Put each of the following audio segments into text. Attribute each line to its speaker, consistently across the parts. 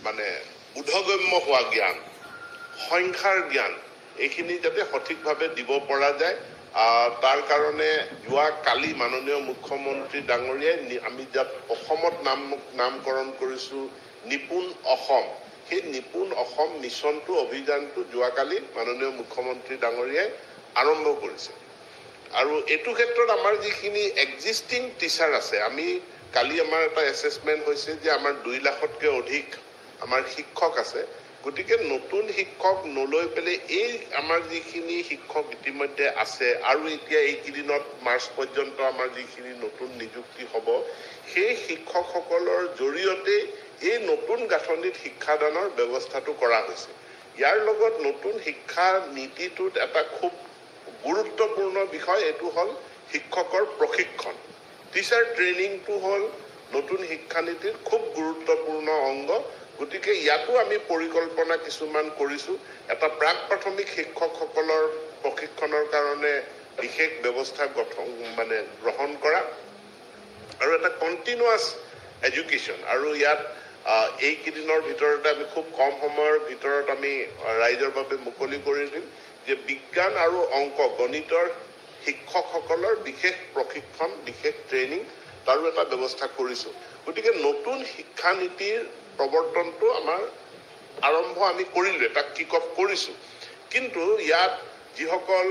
Speaker 1: মানে বোধগম্য হোৱা জ্ঞান, সংখ্যাৰ জ্ঞান এইখিনি যাতে সঠিকভাৱে দিব পৰা যায়। তাৰ কাৰণে কালি মাননীয় মুখ্যমন্ত্ৰী ডাঙৰীয়াই আমি যাত অসমত নামকৰণ কৰিছোঁ নিপুণ অসম, সেই নিপুণ অসম মিছনটো অভিযানটো কালি মাননীয় মুখ্যমন্ত্ৰী ডাঙৰীয়াই আৰম্ভ কৰিছে। আৰু এইটো ক্ষেত্ৰত আমাৰ যিখিনি এক্সিষ্টিং টিচাৰ আছে, আমি কালি আমাৰ এটা এছেছমেণ্ট হৈছে যে আমাৰ 2 লাখতকৈ অধিক আমাৰ শিক্ষক আছে। গতিকে নতুন শিক্ষক নলৈ পেলাই এই আমাৰ যিখিনি শিক্ষক ইতিমধ্যে আছে আৰু এতিয়া এইকেইদিনত মাৰ্চ পৰ্যন্ত আমাৰ যিখিনি নতুন নিযুক্তি হ'ব, সেই শিক্ষকসকলৰ জৰিয়তে এই নতুন গাঁথনিত শিক্ষাদানৰ ব্যৱস্থাটো কৰা হৈছে। ইয়াৰ লগত নতুন শিক্ষা নীতিটোত এটা খুব গুৰুত্বপূৰ্ণ বিষয়, এইটো হ'ল শিক্ষকৰ প্ৰশিক্ষণ। টিচাৰ ট্ৰেইনিংটো হ'ল নতুন শিক্ষানীতিৰ খুব গুৰুত্বপূৰ্ণ অংগ। গতিকে ইয়াতো আমি পৰিকল্পনা কিছুমান কৰিছোঁ। এটা প্ৰাক প্ৰাথমিক শিক্ষকসকলৰ প্ৰশিক্ষণৰ কাৰণে বিশেষ ব্যৱস্থা গ্ৰহণ কৰা আৰু এটা কণ্টিনিউৱাছ এডুকেশ্যন। আৰু ইয়াত এইকেইদিনৰ ভিতৰতে আমি খুব কম সময়ৰ ভিতৰত আমি ৰাইজৰ বাবে মুকলি কৰি দিম যে বিজ্ঞান আৰু অংক গণিতৰ শিক্ষকসকলৰ বিশেষ প্ৰশিক্ষণ, বিশেষ ট্ৰেইনিং তাৰো এটা ব্যৱস্থা কৰিছোঁ। গতিকে নতুন শিক্ষানীতিৰ প্ৰৱৰ্তনটো আমাৰ আৰম্ভ আমি কৰিলোঁ, এটা কিক অফ কৰিছোঁ। কিন্তু ইয়াত যিসকল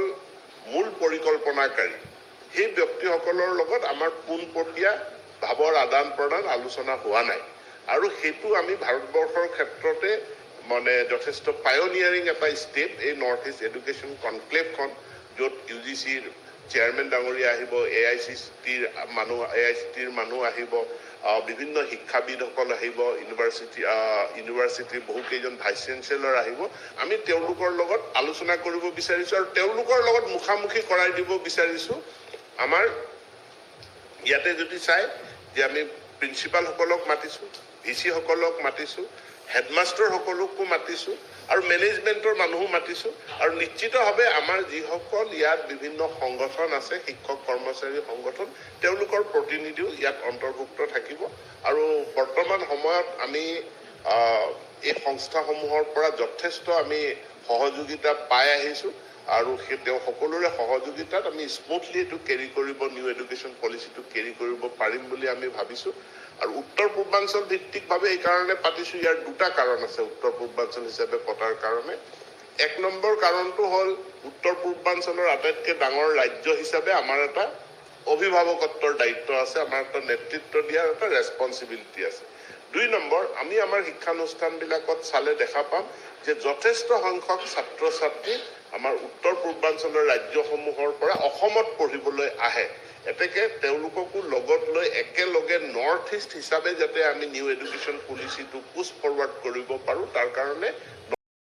Speaker 1: মূল পৰিকল্পনাকাৰী সেই ব্যক্তিসকলৰ লগত আমাৰ পোনপটীয়া ভাৱৰ আদান প্ৰদান আলোচনা হোৱা নাই। আৰু সেইটো আমি ভাৰতবৰ্ষৰ ক্ষেত্ৰতে যথেষ্ট পায়নিয়াৰিং এটা ষ্টেপ এই নৰ্থ ইষ্ট এডুকেশ্যন কনক্লেভখন, য'ত UGCৰ চেয়াৰমেন ডাঙৰীয়া আহিব, AICTৰ মানুহ আহিব, বিভিন্ন শিক্ষাবিদসকল আহিব, ইউনিভাৰ্চিটিৰ বহুকেইজন ভাইচ চেঞ্চেলৰ আহিব। আমি তেওঁলোকৰ লগত আলোচনা কৰিব বিচাৰিছোঁ আৰু তেওঁলোকৰ লগত মুখামুখি কৰাই দিব বিচাৰিছোঁ। আমাৰ ইয়াতে যদি চাই যে আমি প্ৰিন্সিপালসকলক মাতিছোঁ, VC সকলক মাতিছোঁ, হেডমাষ্টাৰসকলকো মাতিছোঁ আৰু মেনেজমেণ্টৰ মানুহো মাতিছোঁ। আৰু নিশ্চিতভাৱে আমাৰ যিসকল ইয়াত বিভিন্ন সংগঠন আছে, শিক্ষক কৰ্মচাৰী সংগঠন, তেওঁলোকৰ প্ৰতিনিধিও ইয়াত অন্তৰ্ভুক্ত থাকিব। আৰু বৰ্তমান সময়ত আমি এই সংস্থাসমূহৰ পৰা যথেষ্ট আমি সহযোগিতা পাই আহিছোঁ আৰু তেওঁ সকলোৰে সহযোগিতাত আমি স্মুথলি এইটো কেৰি কৰিব, নিউ এডুকেশ্যন পলিচিটো কেৰি কৰিব পাৰিম বুলি আমি ভাবিছোঁ। আৰু উত্তৰ পূৰ্বাঞ্চল ভিত্তিকভাৱে এইকাৰণে পাতিছোঁ, ইয়াৰ 2টা কাৰণ আছে উত্তৰ পূৰ্বাঞ্চল হিচাপে পতাৰ কাৰণে। 1 নম্বৰ কাৰণটো হ'ল উত্তৰ পূৰ্বাঞ্চলৰ আটাইতকৈ ডাঙৰ ৰাজ্য হিচাপে আমাৰ এটা অভিভাৱকত্বৰ দায়িত্ব আছে, আমাৰ এটা নেতৃত্ব দিয়াৰ এটা ৰেছপনচিবিলিটি আছে। 2 নম্বৰ, আমি আমাৰ শিক্ষানুষ্ঠানবিলাকত চালে দেখা পাম যে যথেষ্ট সংখ্যক ছাত্ৰ ছাত্ৰী আমাৰ উত্তৰ পূৰ্বাঞ্চলৰ ৰাজ্যসমূহৰ পৰা অসমত পঢ়িবলৈ আহে। এতেকে তেওঁলোককো লগত লৈ একেলগে নৰ্থ ইষ্ট হিচাপে যাতে আমি নিউ এডুকেশ্যন পলিচিটো পুছ ফৰৱাৰ্ড কৰিব পাৰোঁ, তাৰ কাৰণে